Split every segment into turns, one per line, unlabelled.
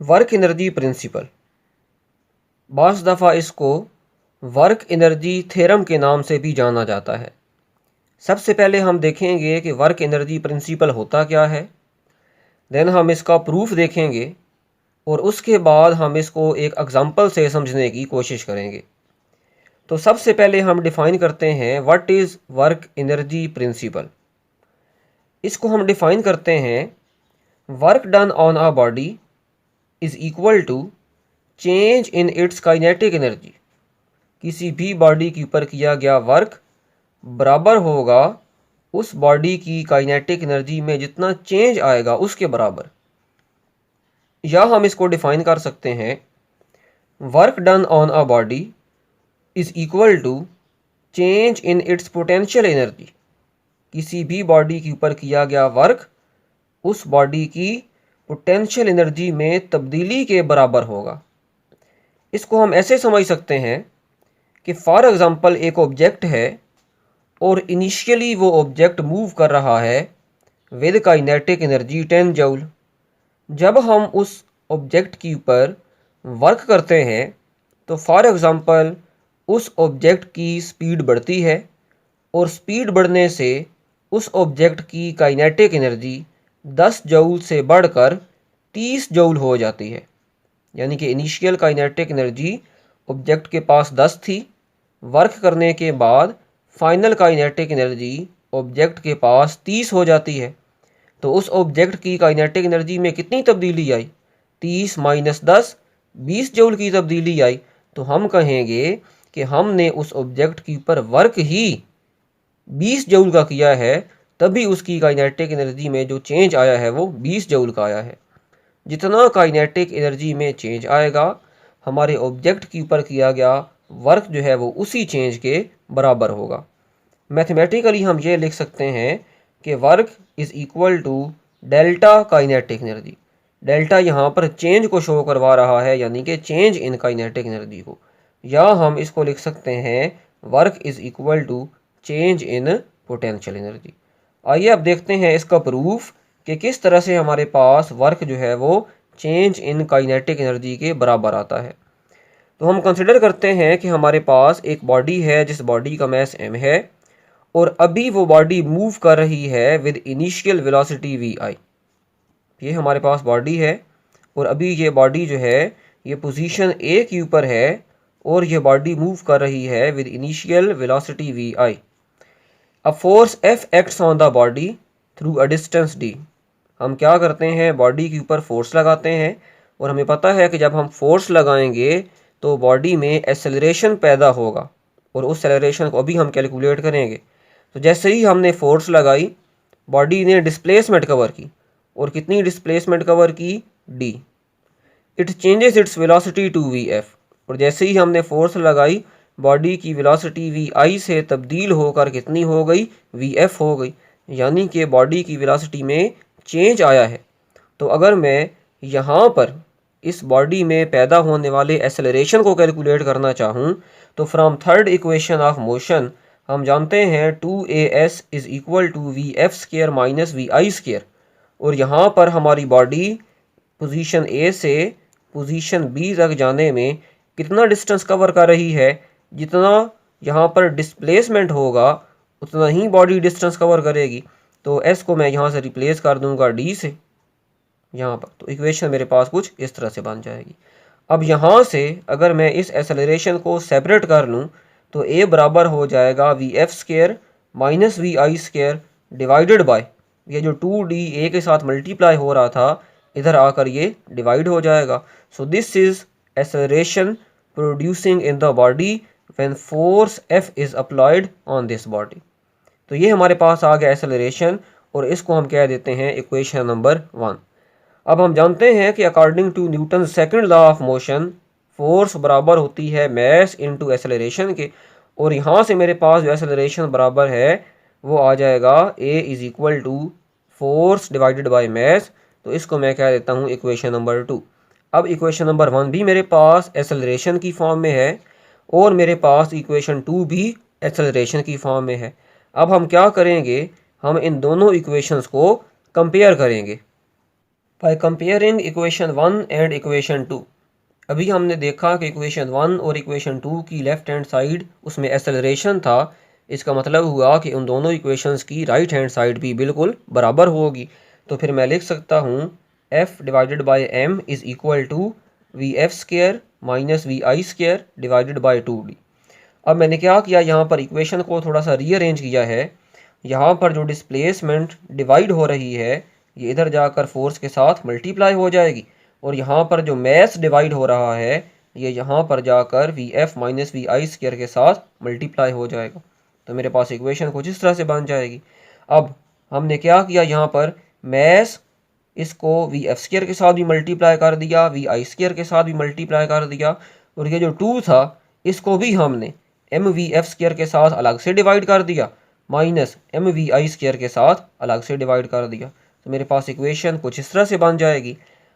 Work energy principal, बाज़ दफ़ा इसको वर्क एनर्जी थ्योरम के नाम से भी जाना जाता है। सबसे पहले हम देखेंगे कि वर्क एनर्जी प्रिंसिपल होता क्या है, देन हम इसका प्रूफ देखेंगे और उसके बाद हम इसको एक एग्जांपल से समझने की कोशिश करेंगे। तो सबसे पहले हम डिफ़ाइन करते हैं what is work energy principle. इसको हम डिफ़ाइन करते हैं, work done on a body is equal to change in its kinetic energy. किसी भी बॉडी के ऊपर किया गया वर्क बराबर होगा उस बॉडी की काइनेटिक एनर्जी में जितना चेंज आएगा उसके बराबर। या हम इसको डिफाइन कर सकते हैं, work done on a body is equal to change in its potential energy. किसी भी बॉडी के ऊपर किया गया वर्क उस बॉडी की पोटेंशियल एनर्जी में तब्दीली के बराबर होगा। इसको हम ऐसे समझ सकते हैं कि फॉर एग्ज़ाम्पल एक ऑब्जेक्ट है और इनिशियली वो ऑब्जेक्ट मूव कर रहा है विद काइनेटिक एनर्जी 10 जूल। जब हम उस ऑब्जेक्ट के ऊपर वर्क करते हैं तो फॉर एग्ज़ाम्पल उस ऑब्जेक्ट की स्पीड बढ़ती है और स्पीड बढ़ने से उस ऑब्जेक्ट की काइनेटिक एनर्जी 10 जूल से बढ़कर 30 जूल हो जाती है। यानी कि इनिशियल काइनेटिक एनर्जी ऑब्जेक्ट के पास 10 थी, वर्क करने के बाद फाइनल काइनेटिक एनर्जी ऑब्जेक्ट के पास 30 हो जाती है। तो उस ऑब्जेक्ट की काइनेटिक एनर्जी में कितनी तब्दीली आई? 30 माइनस 10, 20 जूल की तब्दीली आई। तो हम कहेंगे कि हमने उस ऑब्जेक्ट के ऊपर वर्क ही 20 जूल का किया है, तभी उसकी काइनेटिक एनर्जी में जो चेंज आया है वो 20 जूल का आया है। जितना काइनेटिक एनर्जी में चेंज आएगा हमारे ऑब्जेक्ट के ऊपर किया गया वर्क जो है वो उसी चेंज के बराबर होगा। मैथमेटिकली हम ये लिख सकते हैं कि work is equal to delta kinetic energy. Delta यहाँ पर चेंज को शो करवा रहा है, यानी कि चेंज इन काइनेटिक एनर्जी को। या हम इसको लिख सकते हैं work is equal to change in potential energy. आइए अब देखते हैं इसका प्रूफ कि किस तरह से हमारे पास वर्क जो है वो चेंज इन काइनेटिक एनर्जी के बराबर आता है। तो हम कंसिडर करते हैं कि हमारे पास एक बॉडी है जिस बॉडी का मास m है और अभी वो बॉडी मूव कर रही है विद इनिशियल वेलोसिटी vi। ये हमारे पास बॉडी है और अभी ये बॉडी जो है ये पोजीशन a के ऊपर है और ये बॉडी मूव कर रही है with initial velocity vi। A force F acts on the body through a distance d। हम क्या करते हैं, बॉडी के ऊपर फोर्स लगाते हैं और हमें पता है कि जब हम फोर्स लगाएंगे तो बॉडी में एक्सेलरेशन पैदा होगा और उस एक्सेलरेशन को अभी हम कैलकुलेट करेंगे। तो जैसे ही हमने फोर्स लगाई बॉडी ने डिस्प्लेसमेंट कवर की और कितनी डिस्प्लेसमेंट कवर की? d। It changes its velocity to vf। और जैसे ही हमने फोर्स लगाई बॉडी की वेलोसिटी vi से तब्दील होकर कितनी हो गई? vf हो गई। यानी कि बॉडी की वेलोसिटी में चेंज आया है। तो अगर मैं यहाँ पर इस बॉडी में पैदा होने वाले एक्सेलरेशन को कैलकुलेट करना चाहूँ तो from third equation of motion हम जानते हैं 2as is equal to V F square minus we I square. और यहाँ पर हमारी बॉडी पोजीशन ए से पोजीशन बी तक जाने में कितना डिस्टेंस कवर कर रही है? जितना यहाँ पर डिस्प्लेसमेंट होगा उतना ही बॉडी डिस्टेंस कवर करेगी। तो एस को मैं यहाँ से रिप्लेस कर दूंगा डी से यहाँ पर। तो इक्वेशन मेरे पास कुछ इस तरह से बन जाएगी। अब यहाँ से अगर मैं इस एक्सेलरेशन को सेपरेट कर लूँ तो ए बराबर हो जाएगा v F square minus we I square divided by ये जो 2d ए के साथ मल्टीप्लाई हो रहा था इधर आकर ये डिवाइड हो जाएगा। So this is acceleration producing in the body when force F is applied on this body. तो ये हमारे पास आ गया एक्सेलरेशन और इसको हम कह देते हैं इक्वेशन नंबर 1। अब हम जानते हैं कि according to Newton second law of motion force बराबर होती है मैस इनटू एक्सेलरेशन के। और यहाँ से मेरे पास जो एक्सेलरेशन बराबर है वो आ जाएगा a is equal to force divided by mass. तो इसको मैं कह देता हूँ इक्वेशन नंबर 2। अब इक्वेशन नंबर 1 भी मेरे पास एक्सेलरेशन की फॉर्म में है और मेरे पास इक्वेशन 2 भी एक्सेलरेशन की फॉर्म में है। अब हम क्या करेंगे, हम इन दोनों इक्वेशंस को कंपेयर करेंगे। By comparing equation 1 and equation 2, अभी हमने देखा कि इक्वेशन 1 और इक्वेशन 2 की लेफ़्ट हैंड साइड उसमें एक्सेलरेशन था। इसका मतलब हुआ कि उन दोनों इक्वेशंस की राइट हैंड साइड भी बिल्कुल बराबर होगी। तो फिर मैं लिख सकता हूँ f divided by m is equal to V F square minus we I square divided by 2d। अब मैंने क्या किया, यहाँ पर इक्वेशन को थोड़ा सा रीअरेंज किया है। यहाँ पर जो डिस्प्लेसमेंट डिवाइड हो रही है ये इधर जाकर फोर्स के साथ मल्टीप्लाई हो जाएगी, और यहाँ पर जो मैस डिवाइड हो रहा है ये यहाँ पर जाकर V F minus we I square के साथ मल्टीप्लाई हो जाएगा। तो मेरे पास इक्वेशन कुछ इस तरह से बन जाएगी। अब हमने क्या किया, यहाँ पर मैस इसको वी एफ स्क्वायर के साथ भी मल्टीप्लाई कर दिया, वी आई स्क्वायर के साथ भी मल्टीप्लाई कर दिया, और ये जो 2 था इसको भी हमने एम वी एफ स्क्वायर के साथ अलग से डिवाइड कर दिया, minus M V I square के साथ अलग से डिवाइड कर दिया। तो मेरे पास इक्वेशन कुछ इस तरह से बन जाएगी।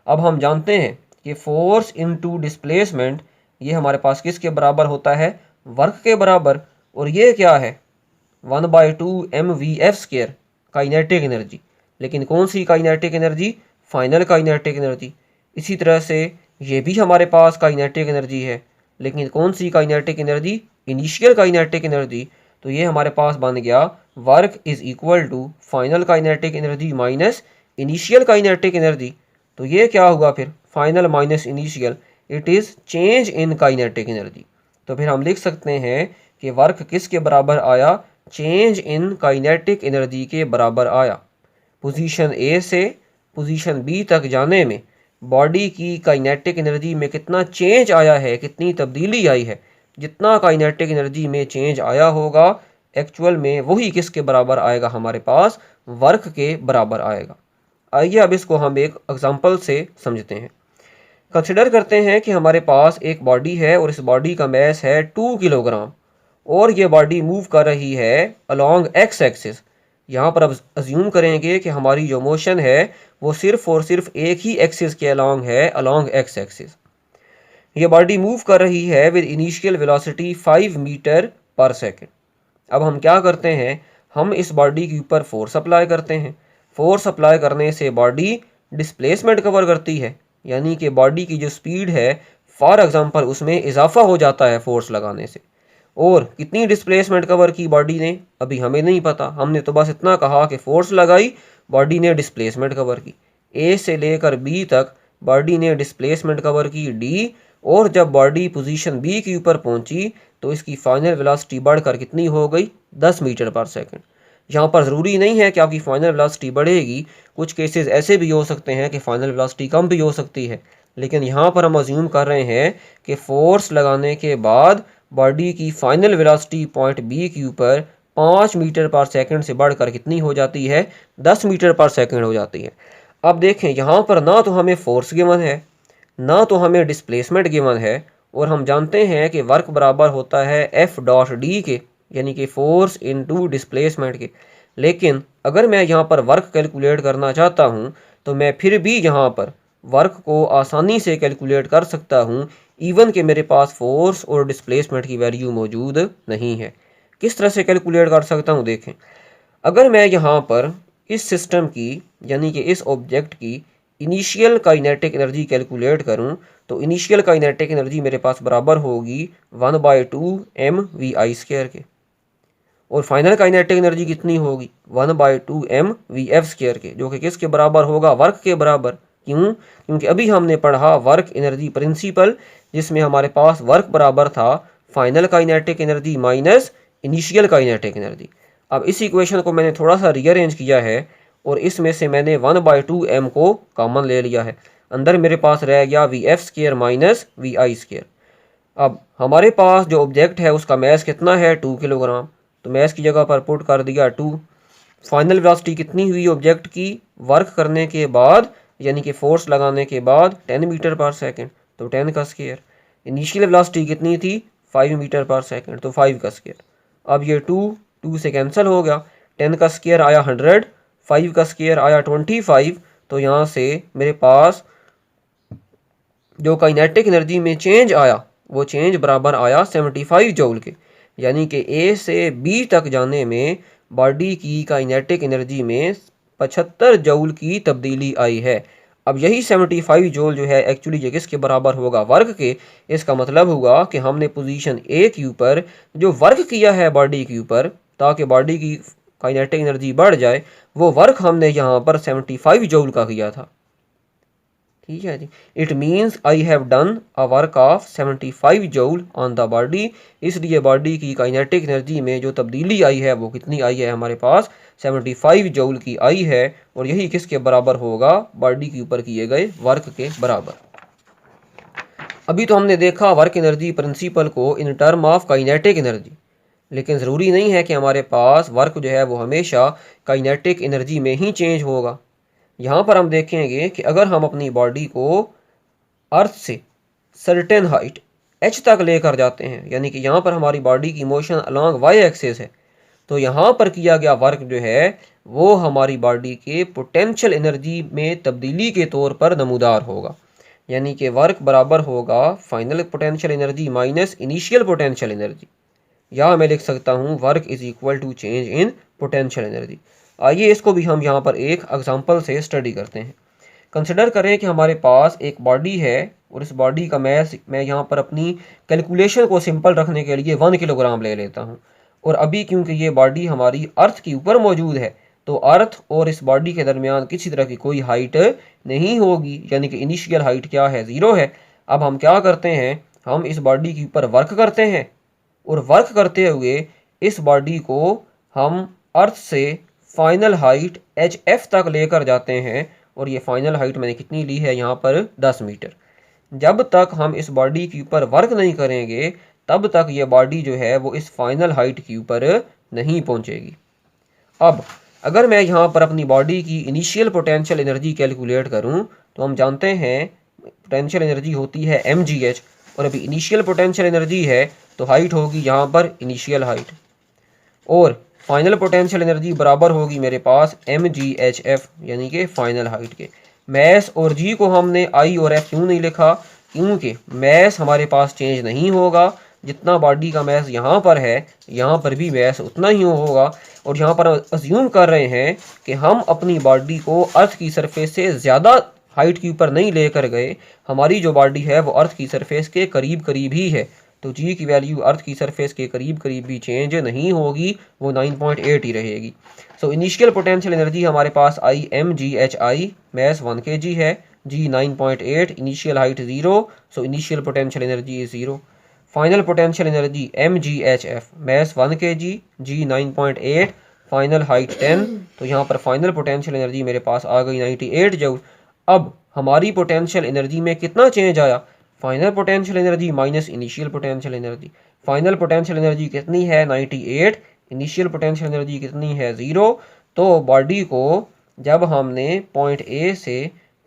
अब हम जानते हैं कि फोर्स इनटू डिस्प्लेसमेंट ये हमारे पास किसके बराबर होता है, वर्क के बराबर। और ये क्या है, 1/2 m v F square kinetic energy. लेकिन कौन सी kinetic energy, final kinetic energy. इसी तरह से ये भी हमारे पास काइनेटिक एनर्जी है, लेकिन कौन सी kinetic energy, initial kinetic energy. तो ये हमारे पास बन गया work is equal to final kinetic energy minus initial kinetic energy. तो ये क्या हुआ फिर, final minus initial, it is change in kinetic energy. तो फिर हम लिख सकते हैं कि वर्क किसके बराबर आया, चेंज इन काइनेटिक एनर्जी के बराबर आया। पोजीशन ए से पोजीशन बी तक जाने में बॉडी की काइनेटिक एनर्जी में कितना चेंज आया है, कितनी तब्दीली आई है, जितना काइनेटिक एनर्जी में चेंज आया होगा एक्चुअल में वही किसके बराबर आएगा, हमारे पास वर्क के बराबर आएगा। आइए अब इसको हम एक एग्जांपल से समझते हैं। कंसिडर करते हैं कि हमारे पास एक बॉडी है और इस बॉडी का मैस है 2 किलोग्राम, और ये बॉडी मूव कर रही है अलोंग एक्स एक्सिस। यहाँ पर अब अज्यूम करेंगे कि हमारी जो मोशन है वो सिर्फ और सिर्फ एक ही एक्सिस के अलोंग है, अलोंग एक्स एक्सिस। ये बॉडी मूव कर रही है विद इनिशियल वेलोसिटी 5 मीटर पर सेकेंड। अब हम क्या करते हैं, हम इस बॉडी के ऊपर फोर्स अप्लाई करते हैं। फोर्स अप्लाई करने से बॉडी डिस्प्लेसमेंट कवर करती है, यानी कि बॉडी की जो स्पीड है फॉर एग्जांपल उसमें इजाफा हो जाता है फोर्स लगाने से। और कितनी डिस्प्लेसमेंट कवर की बॉडी ने अभी हमें नहीं पता, हमने तो बस इतना कहा कि फोर्स लगाई, बॉडी ने डिस्प्लेसमेंट कवर की। ए से लेकर बी तक बॉडी ने डिस्प्लेसमेंट कवर की डी, और जब बॉडी पोजीशन बी के ऊपर पहुंची तो इसकी फाइनल वेलोसिटी बढ़कर कितनी हो गई, 10 मीटर पर सेकंड। यहाँ पर ज़रूरी नहीं है कि आपकी फाइनल वेलोसिटी बढ़ेगी, कुछ केसेस ऐसे भी हो सकते हैं कि फाइनल वेलोसिटी कम भी हो सकती है। लेकिन यहाँ पर हम अज्यूम कर रहे हैं कि फोर्स लगाने के बाद बॉडी की फाइनल वेलोसिटी पॉइंट बी के ऊपर 5 मीटर पर सेकंड से बढ़कर कितनी हो जाती है, 10 मीटर पर सेकंड हो जाती है। अब देखें यहाँ पर ना तो हमें फोर्स गिवन है, ना तो हमें डिस्प्लेसमेंट गिवन है, और हम जानते हैं कि वर्क बराबर होता है एफ डॉट डी के, यानी कि फोर्स इनटू डिस्प्लेसमेंट के। लेकिन अगर मैं यहाँ पर वर्क कैलकुलेट करना चाहता हूँ तो मैं फिर भी यहाँ पर वर्क को आसानी से कैलकुलेट कर सकता हूँ, इवन कि मेरे पास फोर्स और डिस्प्लेसमेंट की वैल्यू मौजूद नहीं है। किस तरह से कैलकुलेट कर सकता हूँ, देखें। अगर मैं यहाँ पर इस सिस्टम की यानी कि इस ऑब्जेक्ट की इनिशियल काइनेटिक एनर्जी कैलकुलेट करूं तो इनिशियल काइनेटिक एनर्जी मेरे पास बराबर होगी 1/2 एम वी आई स्क्वायर के, और फाइनल काइनेटिक एनर्जी कितनी होगी, 1/2 एम वी एफ स्क्वायर के, जो कि किसके बराबर होगा, वर्क के बराबर। क्यों, क्योंकि अभी हमने पढ़ा वर्क एनर्जी प्रिंसिपल, जिसमें हमारे पास वर्क बराबर था final kinetic energy minus initial kinetic energy. अब इस इक्वेशन को मैंने थोड़ा सा रीअरेंज किया है और इसमें से मैंने 1/2 एम को कॉमन ले लिया है। अंदर मेरे पास रह गया V F square minus we I square. अब हमारे पास जो ऑब्जेक्ट है उसका मैस कितना है, 2 किलोग्राम, तो मैस की जगह पर पुट कर दिया 2। फाइनल वेलोसिटी कितनी हुई ऑब्जेक्ट की, वर्क करने के बाद यानी कि फोर्स लगाने के बाद 10 मीटर पर सेकेंड, तो 10 का स्क्वायर। इनिशियल वेलोसिटी कितनी थी, 5 मीटर पर सेकेंड, तो 5 का स्क्वायर। अब ये 2 से कैंसिल हो गया, 10 का स्क्वायर आया 100, 5 का स्क्वायर आया 25। तो यहाँ से मेरे पास जो काइनेटिक एनर्जी में चेंज आया वो चेंज बराबर आया 75 जूल के, यानी कि ए से बी तक जाने में बॉडी की काइनेटिक एनर्जी में 75 जूल की तब्दीली आई है। अब यही 75 जूल जो है एक्चुअली ये किसके बराबर होगा, वर्क के। इसका मतलब होगा कि हमने पोजीशन ए के ऊपर जो वर्क किया है बॉडी के ऊपर ताकि बॉडी की काइनेटिक एनर्जी बढ़ जाए, वो वर्क हमने यहाँ पर 75 जूल का किया था। ठीक है जी। It means I have done a work of 75 joule on the body. इसलिए बॉडी की काइनेटिक एनर्जी में जो तब्दीली आई है वो कितनी आई है, हमारे पास 75 जूल की आई है। और यही किसके बराबर होगा, बॉडी के ऊपर किए गए वर्क के बराबर। अभी तो हमने देखा वर्क एनर्जी प्रिंसिपल को in term of kinetic energy, लेकिन ज़रूरी नहीं है कि हमारे पास वर्क जो है वो हमेशा काइनेटिक एनर्जी में ही चेंज होगा। यहाँ पर हम देखेंगे कि अगर हम अपनी बॉडी को अर्थ से सर्टेन हाइट h तक लेकर जाते हैं, यानी कि यहाँ पर हमारी बॉडी की मोशन अलॉन्ग y एक्सिस है, तो यहाँ पर किया गया वर्क जो है वो हमारी बॉडी के पोटेंशियल एनर्जी में तब्दीली के तौर पर नमूदार होगा। यानी कि वर्क बराबर होगा final potential energy minus initial potential energy, या मैं लिख सकता हूँ work is equal to change in potential energy. आइए इसको भी हम यहाँ पर एक एग्जांपल से स्टडी करते हैं। कंसिडर करें कि हमारे पास एक बॉडी है और इस बॉडी का मैं यहाँ पर अपनी कैलकुलेशन को सिंपल रखने के लिए 1 किलोग्राम ले लेता हूँ। और अभी क्योंकि ये बॉडी हमारी अर्थ के ऊपर मौजूद है तो अर्थ और इस बॉडी के दरमियान किसी तरह की कोई हाइट नहीं होगी, यानी कि इनिशियल हाइट क्या है, 0 है। अब हम क्या करते हैं, हम इस बॉडी के ऊपर वर्क करते हैं और वर्क करते हुए इस बॉडी को हम अर्थ से फाइनल हाइट HF तक लेकर जाते हैं। और ये फाइनल हाइट मैंने कितनी ली है यहाँ पर, 10 मीटर। जब तक हम इस बॉडी के ऊपर वर्क नहीं करेंगे तब तक ये बॉडी जो है वो इस फाइनल हाइट के ऊपर नहीं पहुँचेगी। अब अगर मैं यहाँ पर अपनी बॉडी की इनिशियल पोटेंशियल एनर्जी कैलकुलेट करूँ तो हम जानते हैं पोटेंशियल एनर्जी होती है mgh, और अभी इनिशियल पोटेंशियल एनर्जी है तो हाइट होगी यहाँ पर इनिशियल हाइट, और फाइनल पोटेंशियल एनर्जी बराबर होगी मेरे पास mgHF यानी कि फाइनल हाइट के। मैस और जी को हमने आई और एफ क्यों नहीं लिखा, क्योंकि मैस हमारे पास चेंज नहीं होगा। जितना बॉडी का मैस यहाँ पर है यहाँ पर भी मैस उतना ही होगा। और यहाँ पर अज्यूम कर रहे हैं कि हम अपनी बॉडी को अर्थ की सरफेस से ज़्यादा हाइट के ऊपर नहीं लेकर गए, हमारी जो बॉडी है वो अर्थ की सरफेस के करीब करीब ही है, तो जी की वैल्यू अर्थ की सरफेस के करीब करीब भी चेंज नहीं होगी, वो 9.8 ही रहेगी। सो इनिशियल पोटेंशियल एनर्जी हमारे पास आई mghi, मैस 1 kg है, G 9.8, initial height 0, so initial potential energy is 0। Final potential energy mgHF, mass 1 kg, G 9.8, final height 10, तो यहाँ पर फाइनल पोटेंशियल एनर्जी मेरे पास आ गई 98 जूल। अब हमारी पोटेंशियल एनर्जी में कितना चेंज आया, final potential energy minus initial potential energy. Final potential energy कितनी है 98, इनिशियल पोटेंशियल एनर्जी कितनी है 0। तो बॉडी को जब हमने पॉइंट ए से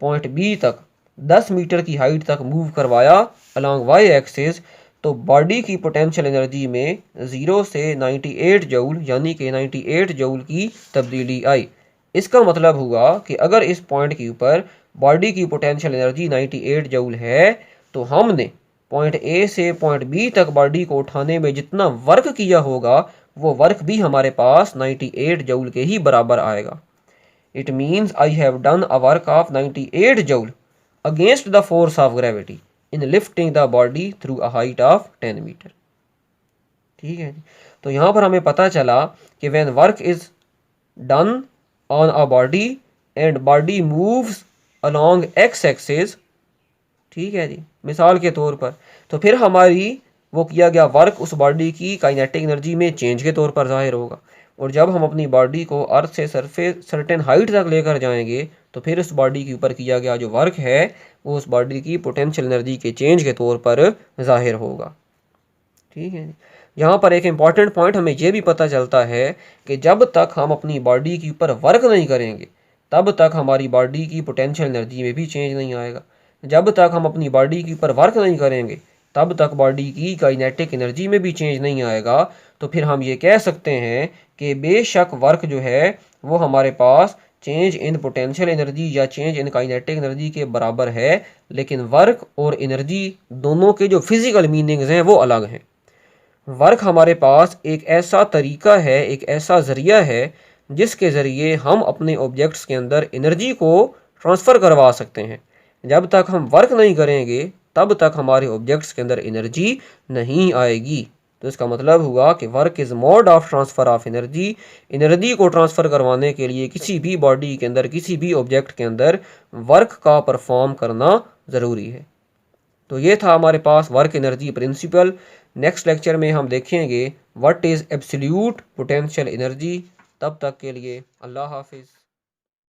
पॉइंट बी तक 10 मीटर की हाइट तक मूव करवाया अलॉन्ग वाई एक्सिस, तो बॉडी की पोटेंशियल एनर्जी में 0 से 98 जूल यानी कि 98 जूल की तब्दीली आई। इसका मतलब हुआ कि अगर इस पॉइंट के ऊपर बॉडी की पोटेंशियल एनर्जी 98 जूल है तो हमने पॉइंट ए से पॉइंट बी तक बॉडी को उठाने में जितना वर्क किया होगा वो वर्क भी हमारे पास 98 जूल के ही बराबर आएगा। It means I have done a work of 98 joule against the force of gravity in lifting the body through a height of 10 metre. ठीक है जी। तो यहाँ पर हमें पता चला कि when work is done on a body and body moves along x axis, ठीक है जी, मिसाल के तौर पर, तो फिर हमारी वो किया गया वर्क उस बॉडी की काइनेटिक एनर्जी में चेंज के तौर पर जाहिर होगा। और जब हम अपनी बॉडी को अर्थ से सरफेस सर्टेन हाइट तक लेकर जाएंगे तो फिर उस बॉडी के ऊपर किया गया जो वर्क है वो उस बॉडी की पोटेंशियल एनर्जी के चेंज के तौर पर जाहिर होगा। ठीक है। यहाँ पर एक इम्पॉर्टेंट पॉइंट हमें ये भी पता चलता है कि जब तक हम अपनी बॉडी के ऊपर वर्क नहीं करेंगे तब तक हमारी बॉडी की पोटेंशियल एनर्जी में भी चेंज नहीं आएगा। जब तक हम अपनी बॉडी के ऊपर वर्क नहीं करेंगे तब तक बॉडी की काइनेटिक एनर्जी में भी चेंज नहीं आएगा। तो फिर हम ये कह सकते हैं कि बेशक वर्क जो है वो हमारे पास चेंज इन पोटेंशियल एनर्जी या चेंज इन काइनेटिक एनर्जी के बराबर है, लेकिन वर्क और एनर्जी दोनों के जो फिजिकल मीनिंग्स हैं वो अलग हैं। वर्क हमारे पास एक ऐसा तरीका है, एक ऐसा ज़रिया है जिसके ज़रिए हम अपने ऑब्जेक्ट्स के अंदर एनर्जी को ट्रांसफ़र करवा सकते हैं। जब तक हम वर्क नहीं करेंगे तब तक हमारे ऑब्जेक्ट्स के अंदर एनर्जी नहीं आएगी। तो इसका मतलब हुआ कि work is mode of transfer of energy. Energy को ट्रांसफ़र करवाने के लिए किसी भी बॉडी के अंदर, किसी भी ऑब्जेक्ट के अंदर वर्क का परफॉर्म करना ज़रूरी है। तो ये था हमारे पास work energy principle. Next lecture में हम देखेंगे what is absolute potential energy. तब तक के लिए अल्लाह हाफिज़।